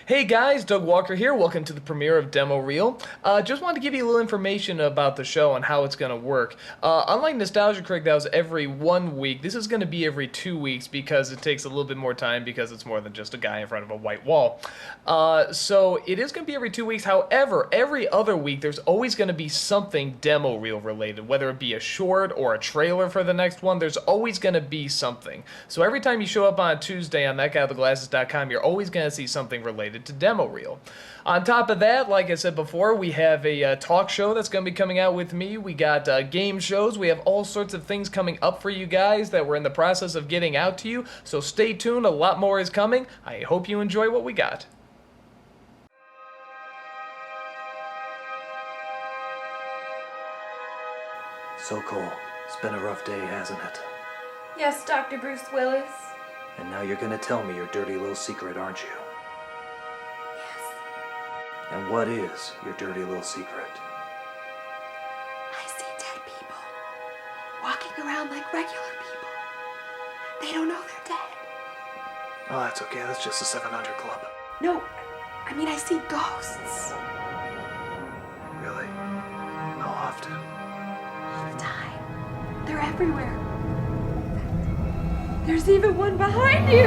Hey guys, Doug Walker here. Welcome to the premiere of Demo Reel. Just wanted to give you a little information about the show and how it's going to work. Unlike Nostalgia Critic that was every 1 week, this is going to be every 2 weeks because it takes a little bit more time because it's more than just a guy in front of a white wall. So it is going to be every 2 weeks. However, every other week there's always going to be something Demo Reel related, whether it be a short or a trailer for the next one. There's always going to be something. So every time you show up on a Tuesday on thatguywiththeglasses.com, you're always going to see something related to Demo Reel. On top of that, like I said before, we have a talk show that's going to be coming out with me. We got game shows. We have all sorts of things coming up for you guys that we're in the process of getting out to you. So stay tuned. A lot more is coming. I hope you enjoy what we got. So Cole, it's been a rough day, hasn't it? Yes, Dr. Bruce Willis. And now you're gonna tell me your dirty little secret, aren't you? Yes. And what is your dirty little secret? I see dead people walking around like regular people. They don't know they're dead. Oh, that's okay. That's just the 700 Club. No, I mean I see ghosts. Really? How often? All the time. They're everywhere. There's even one behind you!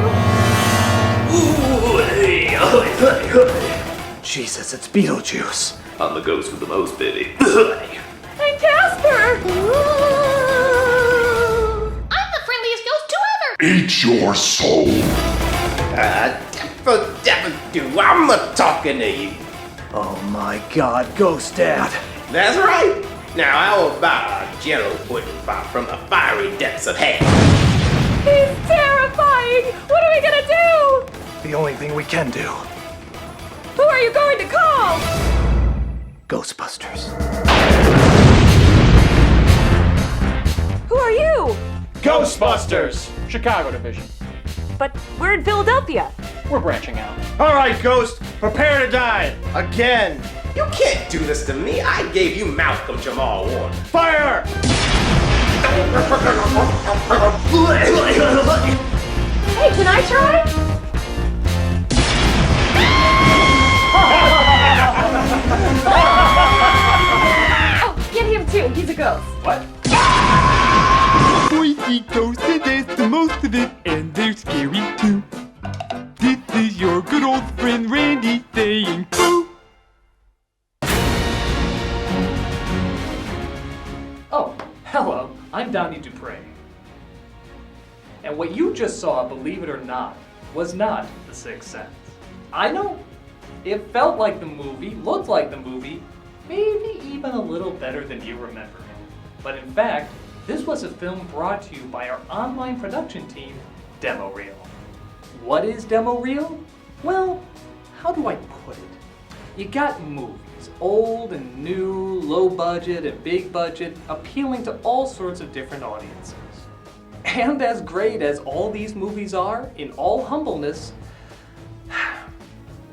Ooh, hey. Jesus, it's Beetlejuice. I'm the ghost with the most pity. And Casper! I'm the friendliest ghost ever! Eat your soul. Do I'm not talking to you. Oh my God, Ghost Dad. That's right. Now how about a gentle pudding pop from the fiery depths of hell? He's terrifying! What are we gonna do? The only thing we can do. Who are you going to call? Ghostbusters. Who are you? Ghostbusters! Chicago division. But we're in Philadelphia. We're branching out. All right, Ghost, prepare to die. Again. You can't do this to me. I gave you Malcolm Jamal Warner. Fire! Hey, can I try? Oh, get him too. He's a ghost. What? Boys see ghosts and there's the most of it, and they're scary too. This is your good old friend Randy saying boo. Oh, hello. I'm Donnie Dupre. And what you just saw, believe it or not, was not The Sixth Sense. I know. It felt like the movie, looked like the movie, maybe even a little better than you remember. But in fact, this was a film brought to you by our online production team, Demo Reel. What is Demo Reel? Well, how do I put it? You got movies, old and new, low budget and big budget, appealing to all sorts of different audiences. And as great as all these movies are, in all humbleness,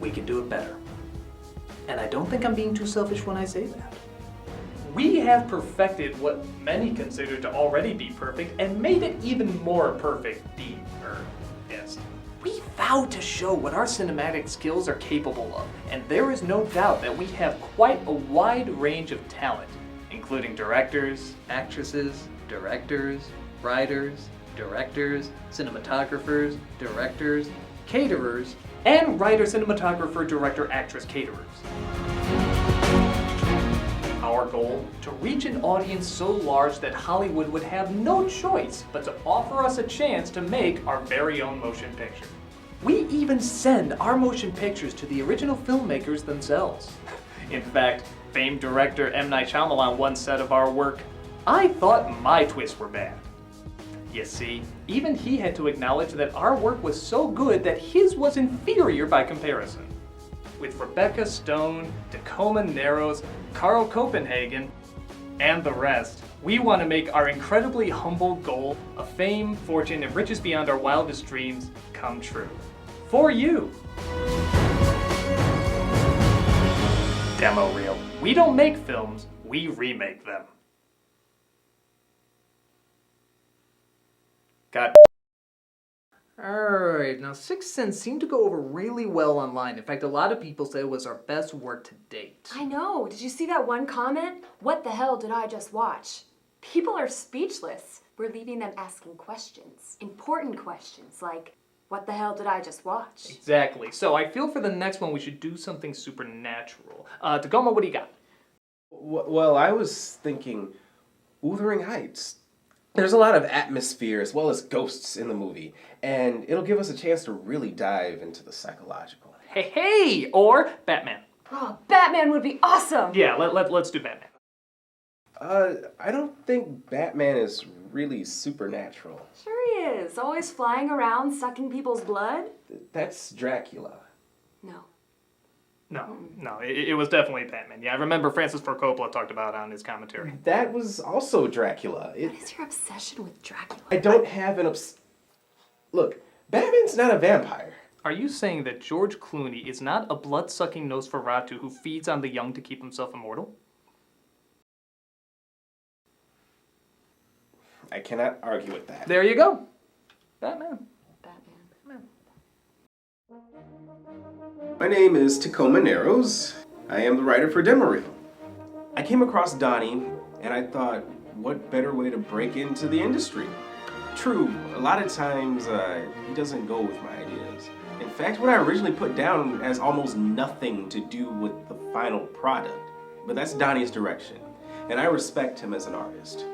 we can do it better. And I don't think I'm being too selfish when I say that. We have perfected what many consider to already be perfect and made it even more perfect, yes. We vow to show what our cinematic skills are capable of, and there is no doubt that we have quite a wide range of talent, including directors, actresses, directors, writers, directors, cinematographers, directors, caterers, and writer, cinematographer, director, actress, caterers. Our goal, to reach an audience so large that Hollywood would have no choice but to offer us a chance to make our very own motion picture. We even send our motion pictures to the original filmmakers themselves. In fact, famed director M. Night Shyamalan once said of our work, "I thought my twists were bad." You see, even he had to acknowledge that our work was so good that his was inferior by comparison. With Rebecca Stone, Tacoma Narrows, Carl Copenhagen, and the rest, we want to make our incredibly humble goal of fame, fortune, and riches beyond our wildest dreams come true. For you! Demo Reel. We don't make films, we remake them. God. Alright, now Sixth Sense seemed to go over really well online. In fact, a lot of people say it was our best work to date. I know. Did you see that one comment? What the hell did I just watch? People are speechless. We're leaving them asking questions. Important questions like, what the hell did I just watch? Exactly. So I feel for the next one we should do something supernatural. Tacoma, what do you got? Well, I was thinking Wuthering Heights. There's a lot of atmosphere as well as ghosts in the movie, and it'll give us a chance to really dive into the psychological. Hey! Or Batman. Oh, Batman would be awesome! Yeah, let's do Batman. I don't think Batman is really supernatural. Sure he is. Always flying around, sucking people's blood. That's Dracula. No. No, it was definitely Batman. Yeah, I remember Francis Ford Coppola talked about it on his commentary. That was also Dracula. What is your obsession with Dracula? I don't have an Look, Batman's not a vampire. Are you saying that George Clooney is not a blood-sucking Nosferatu who feeds on the young to keep himself immortal? I cannot argue with that. There you go. Batman. My name is Tacoma Narrows. I am the writer for Demo Reel. I came across Donnie, and I thought, what better way to break into the industry? True, a lot of times he doesn't go with my ideas. In fact, what I originally put down has almost nothing to do with the final product. But that's Donnie's direction, and I respect him as an artist.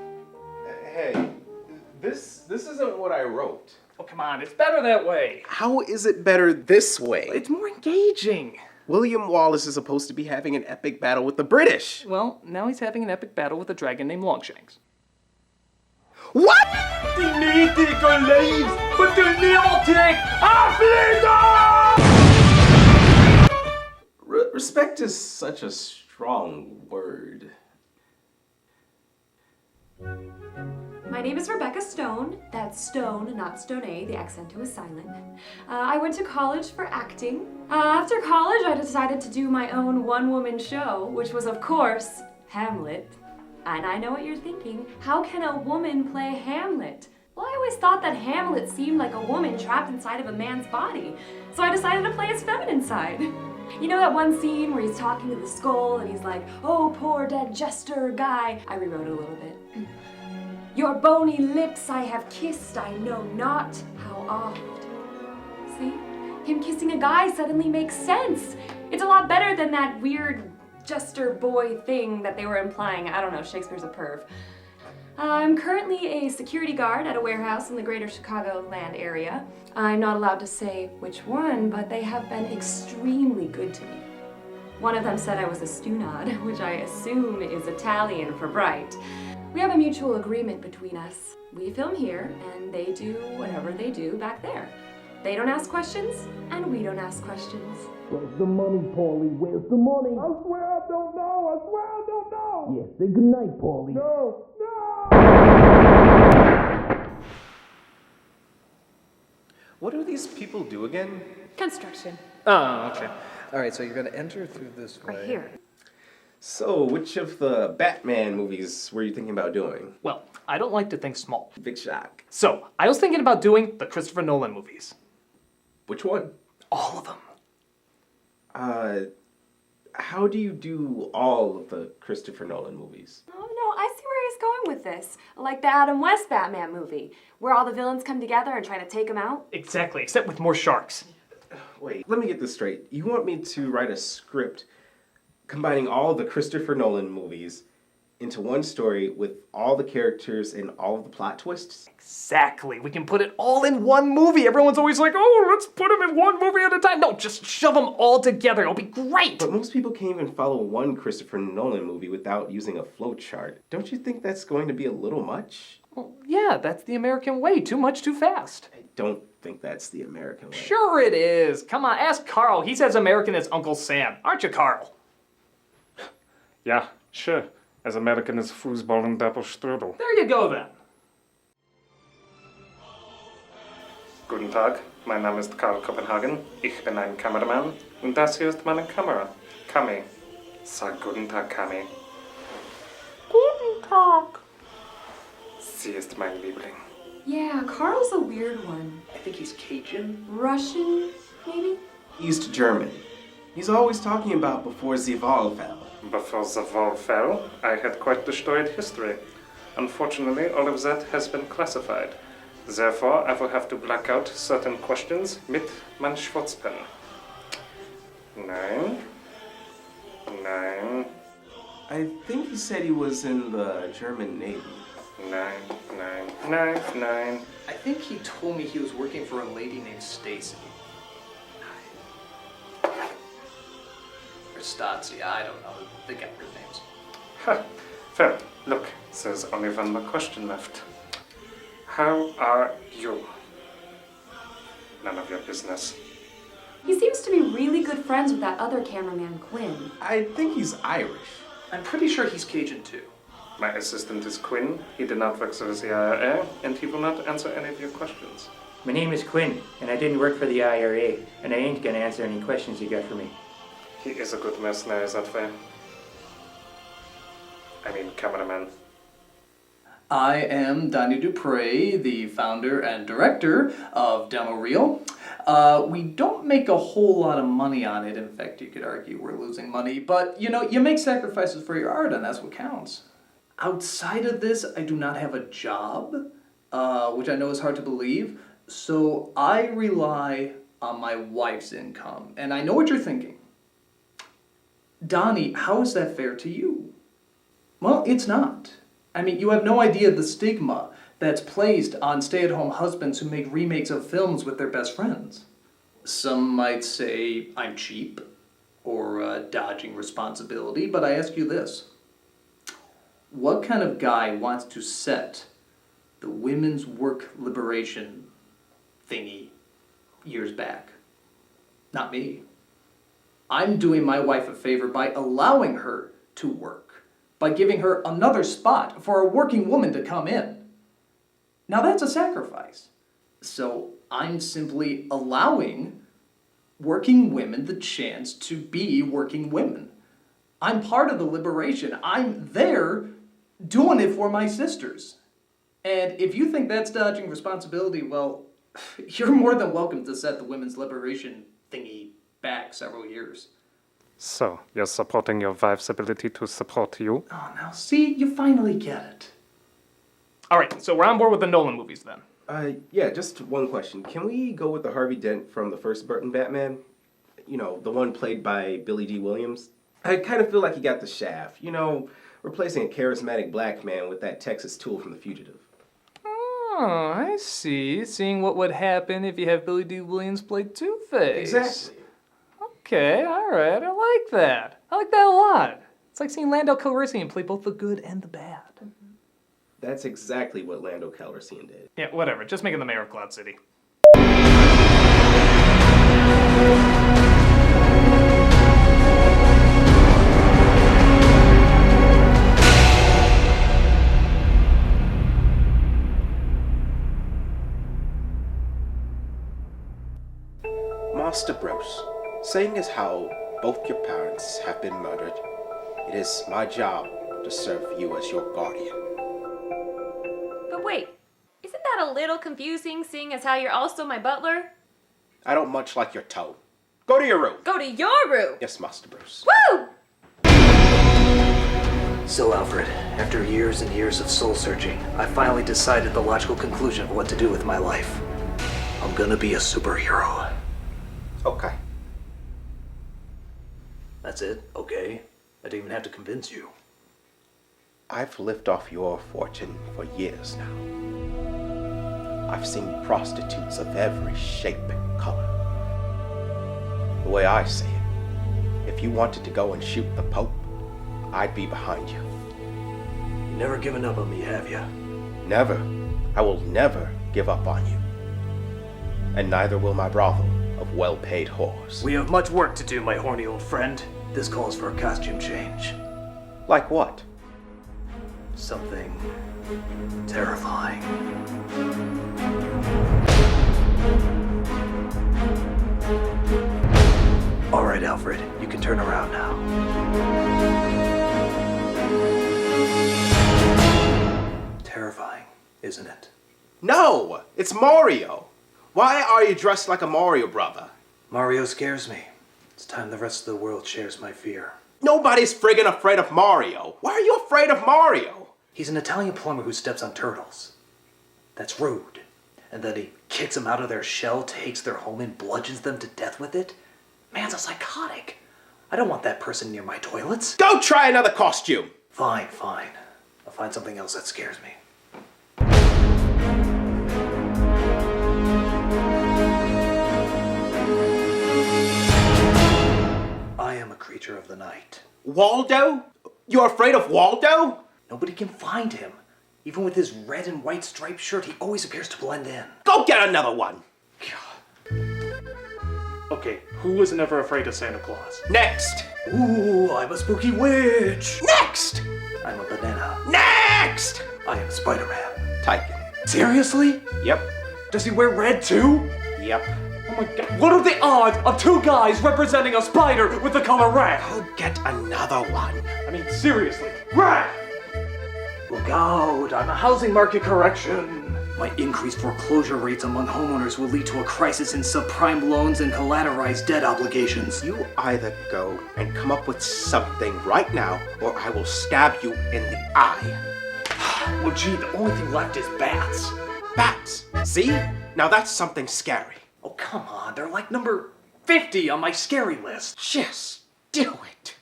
Hey, this isn't what I wrote. Oh, come on, it's better that way. How is it better this way? It's more engaging. William Wallace is supposed to be having an epic battle with the British. Well, now he's having an epic battle with a dragon named Longshanks. What? Die mythical leaves, but the neotic Respect is such a strong word. My name is Rebecca Stone. That's Stone, not Stoney. The accento is silent. I went to college for acting. After college, I decided to do my own one-woman show, which was, of course, Hamlet. And I know what you're thinking. How can a woman play Hamlet? Well, I always thought that Hamlet seemed like a woman trapped inside of a man's body. So I decided to play his feminine side. You know that one scene where he's talking to the skull and he's like, oh, poor dead jester guy. I rewrote it a little bit. Your bony lips I have kissed, I know not how oft. See? Him kissing a guy suddenly makes sense. It's a lot better than that weird jester boy thing that they were implying. I don't know, Shakespeare's a perv. I'm currently a security guard at a warehouse in the greater Chicagoland area. I'm not allowed to say which one, but they have been extremely good to me. One of them said I was a stunad, which I assume is Italian for bright. We have a mutual agreement between us. We film here, and they do whatever they do back there. They don't ask questions, and we don't ask questions. Where's the money, Paulie? Where's the money? I swear I don't know. I swear I don't know. Yes, say goodnight, Paulie. No. What do these people do again? Construction. Oh, okay. Alright, so you're gonna enter through this way. Right here. So, which of the Batman movies were you thinking about doing? Well, I don't like to think small. Big shock. So, I was thinking about doing the Christopher Nolan movies. Which one? All of them. How do you do all of the Christopher Nolan movies? Oh no, I see where he's going with this. Like the Adam West Batman movie, where all the villains come together and try to take him out. Exactly, except with more sharks. Wait, let me get this straight. You want me to write a script combining all of the Christopher Nolan movies into one story with all the characters and all of the plot twists? Exactly. We can put it all in one movie. Everyone's always like, oh, let's put them in one movie at a time. No, just shove them all together. It'll be great. But most people can't even follow one Christopher Nolan movie without using a flowchart. Don't you think that's going to be a little much? Well, yeah, that's the American way. Too much, too fast. I don't think that's the American way. Sure it is. Come on, ask Carl. He's as American as Uncle Sam. Aren't you, Carl? Ja, sure. As American as Fußball and Doppelstrudel. There you go, then. Guten Tag, mein Name ist Karl Kopenhagen. Ich bin ein Kameramann und das hier ist meine Kamera. Kami. Sag Guten Tag, Kami. Guten Tag. Sie ist mein Liebling. Yeah, Carl's a weird one. I think he's Cajun. Russian, maybe? East German. He's always talking about before the wall fell. Before the wall fell, I had quite the storied history. Unfortunately, all of that has been classified. Therefore, I will have to black out certain questions mit mein Schwarzpen. 9. I think he said he was in the German Navy. 9. I think he told me he was working for a lady named Stacy. Or Stasi, I don't know. They got weird names. Ha! Fair. Look, there's only one more question left. How are you? None of your business. He seems to be really good friends with that other cameraman, Quinn. I think he's Irish. I'm pretty sure he's Cajun too. My assistant is Quinn. He did not work for the IRA, and he will not answer any of your questions. My name is Quinn, and I didn't work for the IRA, and I ain't gonna answer any questions you got for me. He is a good mercenary, that way. I mean, cameraman. I am Donnie Dupre, the founder and director of Demo Reel. We don't make a whole lot of money on it. In fact, you could argue we're losing money. But, you know, you make sacrifices for your art, and that's what counts. Outside of this, I do not have a job, which I know is hard to believe. So I rely on my wife's income. And I know what you're thinking. Donnie, how is that fair to you? Well, it's not. I mean, you have no idea the stigma that's placed on stay-at-home husbands who make remakes of films with their best friends. Some might say I'm cheap or dodging responsibility, but I ask you this. What kind of guy wants to set the women's work liberation thingy years back? Not me. I'm doing my wife a favor by allowing her to work, by giving her another spot for a working woman to come in. Now that's a sacrifice. So I'm simply allowing working women the chance to be working women. I'm part of the liberation. I'm there doing it for my sisters. And if you think that's dodging responsibility, well, you're more than welcome to set the women's liberation thingy back several years. So, you're supporting your wife's ability to support you? Oh, now see, you finally get it. All right, so we're on board with the Nolan movies then. Yeah, just one question. Can we go with the Harvey Dent from the first Burton Batman? You know, the one played by Billy D. Williams? I kind of feel like he got the shaft. You know, replacing a charismatic black man with that Texas tool from The Fugitive. Oh, I see. Seeing what would happen if you have Billy D. Williams play Two-Face. Exactly. Okay, all right, I like that. I like that a lot. It's like seeing Lando Calrissian play both the good and the bad. That's exactly what Lando Calrissian did. Yeah, whatever. Just making the mayor of Cloud City. Master Bruce, seeing as how both your parents have been murdered, it is my job to serve you as your guardian. But wait, isn't that a little confusing, seeing as how you're also my butler? I don't much like your tone. Go to your room. Go to your room! Yes, Master Bruce. Woo! So, Alfred, after years and years of soul searching, I finally decided the logical conclusion of what to do with my life. I'm gonna be a superhero. Okay. That's it? Okay. I didn't even have to convince you. I've lived off your fortune for years now. I've seen prostitutes of every shape and color. The way I see it, if you wanted to go and shoot the Pope, I'd be behind you. You've never given up on me, have you? Never. I will never give up on you. And neither will my brothel of well-paid whores. We have much work to do, my horny old friend. This calls for a costume change. Like what? Something terrifying. All right, Alfred, you can turn around now. Terrifying, isn't it? No, it's Mario. Why are you dressed like a Mario brother? Mario scares me. It's time the rest of the world shares my fear. Nobody's friggin' afraid of Mario. Why are you afraid of Mario? He's an Italian plumber who steps on turtles. That's rude. And then he kicks them out of their shell, takes their home, and bludgeons them to death with it? Man's a psychotic. I don't want that person near my toilets. Go try another costume. Fine, fine. I'll find something else that scares me. I am a creature of the night. Waldo? You're afraid of Waldo? Nobody can find him. Even with his red and white striped shirt, he always appears to blend in. Go get another one. Okay, who was never afraid of Santa Claus? Next. Ooh, I'm a spooky witch. Next. I'm a banana. Next. I am Spider-Man. Tycoon. Seriously? Yep. Does he wear red too? Yep. Oh my god, what are the odds of two guys representing a spider with the color red? Go get another one. I mean, seriously, red! Look out, I'm a housing market correction. My increased foreclosure rates among homeowners will lead to a crisis in subprime loans and collateralized debt obligations. You either go and come up with something right now, or I will stab you in the eye. Well, gee, the only thing left is bats. Bats. See? Now that's something scary. Oh, come on, they're like number 50 on my scary list. Just do it.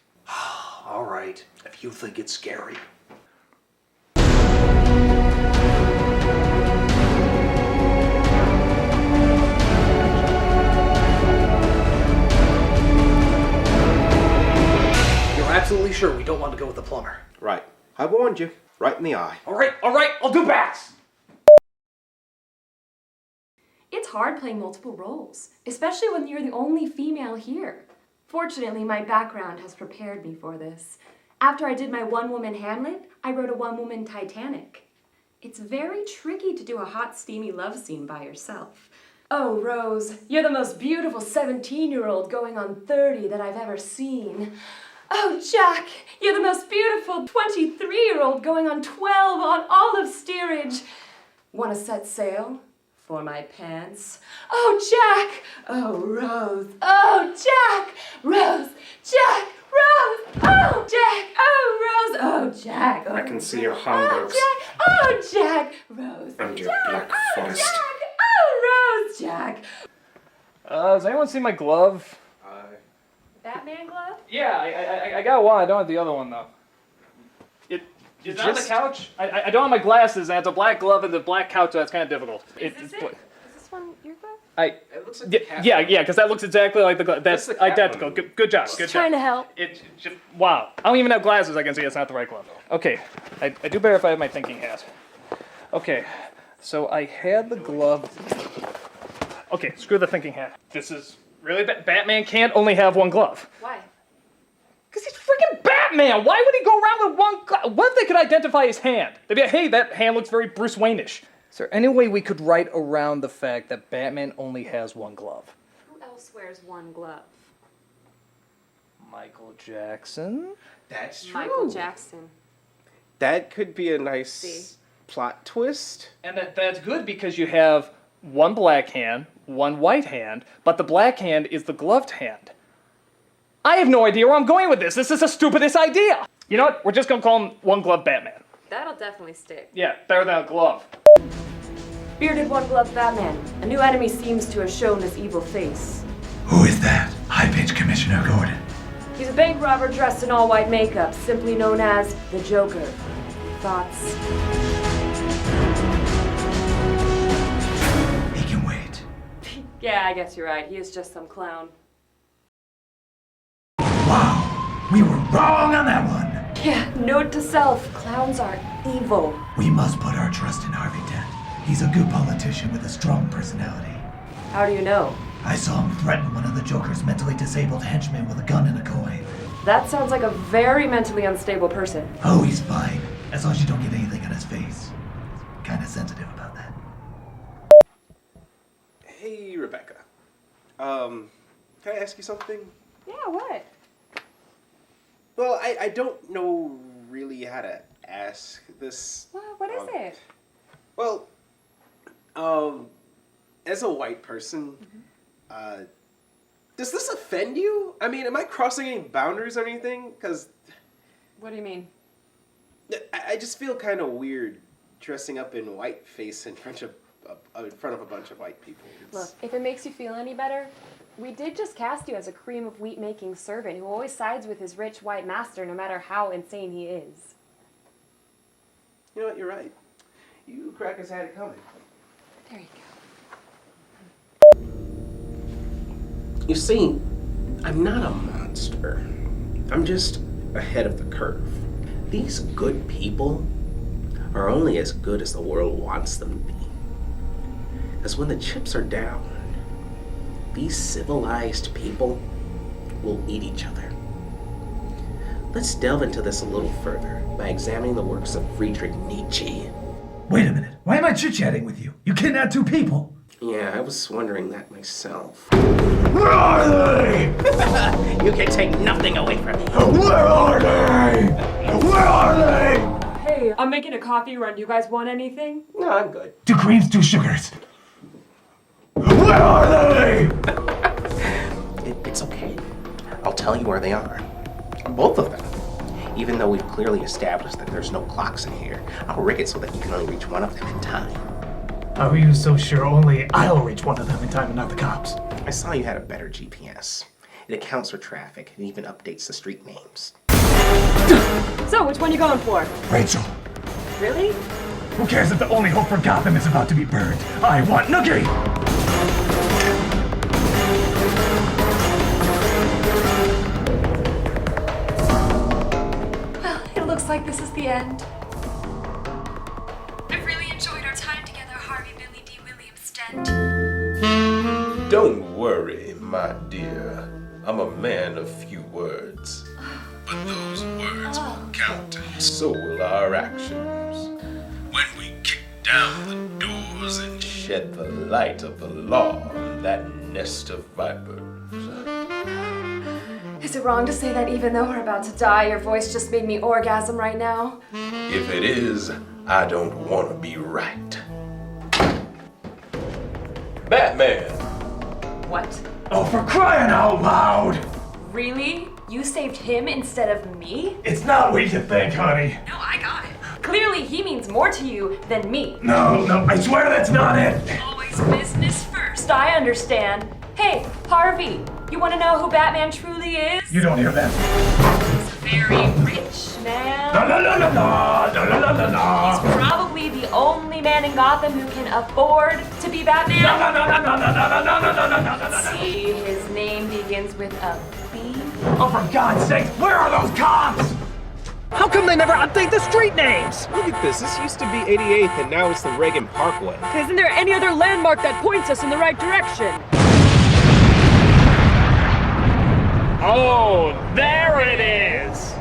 All right, if you think it's scary. Absolutely sure we don't want to go with the plumber. Right. I warned you. Right in the eye. All right, I'll do bats! It's hard playing multiple roles, especially when you're the only female here. Fortunately, my background has prepared me for this. After I did my one-woman Hamlet, I wrote a one-woman Titanic. It's very tricky to do a hot, steamy love scene by yourself. Oh, Rose, you're the most beautiful 17-year-old going on 30 that I've ever seen. Oh, Jack, you're the most beautiful 23-year-old going on 12 on olive steerage. Want to set sail? For my pants. Oh, Jack! Oh, Rose! Oh, Jack! Rose! Jack! Rose! Oh, Jack! Oh, Rose! Oh, Jack! Oh, I can see your Rose. hungers. Oh, Jack! Rose! And your Jack! black Oh, forest. Jack! Oh, Rose! Jack! Has anyone seen my glove? Batman glove? Yeah, I got one. I don't have the other one, though. It's on the couch. I don't have my glasses, and it's a black glove and the black couch, so that's kind of difficult. Is this one your glove? It looks like Yeah, because that looks exactly like the glove. That's the cat identical. one. Good job. Good Trying job. to help. Wow. I don't even have glasses. I can see it's not the right glove. Okay, I do better if I have my thinking hat. Okay, so I had the glove. Okay, screw the thinking hat. This is really bad. Batman can't only have one glove. Why? Because he's freaking Batman! Why would he go around with one glove? What if they could identify his hand? They'd be like, hey, that hand looks very Bruce Wayne-ish. Is there any way we could write around the fact that Batman only has one glove? Who else wears one glove? Michael Jackson? That's true. Michael Jackson. That could be a nice See. plot twist. And that's good because you have one black hand, one white hand, but the black hand is the gloved hand. I have no idea where I'm going with this. This is the stupidest idea. You know what? We're just going to call him One Glove Batman. That'll definitely stick. Yeah, better than a glove. Bearded one-glove Batman. A new enemy seems to have shown his evil face. Who is that? High-pitched Commissioner Gordon. He's a bank robber dressed in all-white makeup, simply known as the Joker. Thoughts? He can wait. Yeah, I guess you're right. He is just some clown. Wow, we were wrong on that one. Yeah, note to self, clowns are evil. We must put our trust in Harvey Dent. He's a good politician with a strong personality. How do you know? I saw him threaten one of the Joker's mentally disabled henchmen with a gun and a coin. That sounds like a very mentally unstable person. Oh, he's fine, as long as you don't get anything on his face. Kinda sensitive about that. Hey, Rebecca. Can I ask you something? Yeah, what? Well, I don't know really how to ask this. What is it? Well, As a white person, does this offend you? I mean, am I crossing any boundaries or anything? Because What do you mean? I just feel kind of weird dressing up in whiteface in front of a bunch of white people. Look, if it makes you feel any better, we did just cast you as a cream of wheat making servant who always sides with his rich white master no matter how insane he is. You know what, you're right. You crackers had it coming. There you go. You see, I'm not a monster. I'm just ahead of the curve. These good people are only as good as the world wants them to be. Because when the chips are down, these civilized people will eat each other. Let's delve into this a little further by examining the works of Friedrich Nietzsche. Wait a minute. Why am I chit-chatting with you? You kidnapped 2 people. Yeah, I was wondering that myself. Where are they? You can take nothing away from me. Where are they? Where are they? Hey, I'm making a coffee run. Do you guys want anything? No, I'm good. 2 creams, 2 sugars. Where are they? It's okay. I'll tell you where they are. Both of them. Even though we've clearly established that there's no clocks in here, I'll rig it so that you can only reach one of them in time. How are you so sure only I'll reach one of them in time and not the cops? I saw you had a better GPS. It accounts for traffic and even updates the street names. So, which one you going for? Rachel. Really? Who cares if the only hope for Gotham is about to be burned? I want Nookie! Well, it looks like this is the end. I've really enjoyed our time together, Harvey Billy D. Williams Stent. Don't worry, my dear. I'm a man of few words. But those words will count, and so will our actions. When we kick down the doors and shed the light of the law on that nest of vipers. Is it wrong to say that even though we're about to die, your voice just made me orgasm right now? If it is, I don't want to be right. Batman! What? Oh, for crying out loud! Really? You saved him instead of me? It's not what you think, honey. No, I got it. Clearly, he means more to you than me. No, I swear that's not it. Always business first, I understand. Hey, Harvey, you want to know who Batman truly is? You don't hear that. He's a very rich man. La la la la la la la la la. He's probably the only man in Gotham who can afford to be Batman. La la la la la la la la la la la. See, his name begins with a B. Oh, for God's sake, where are those cops? How come they never update the street names? Look at this. This used to be 88th and now it's the Reagan Parkway. Isn't there any other landmark that points us in the right direction? Oh, there it is!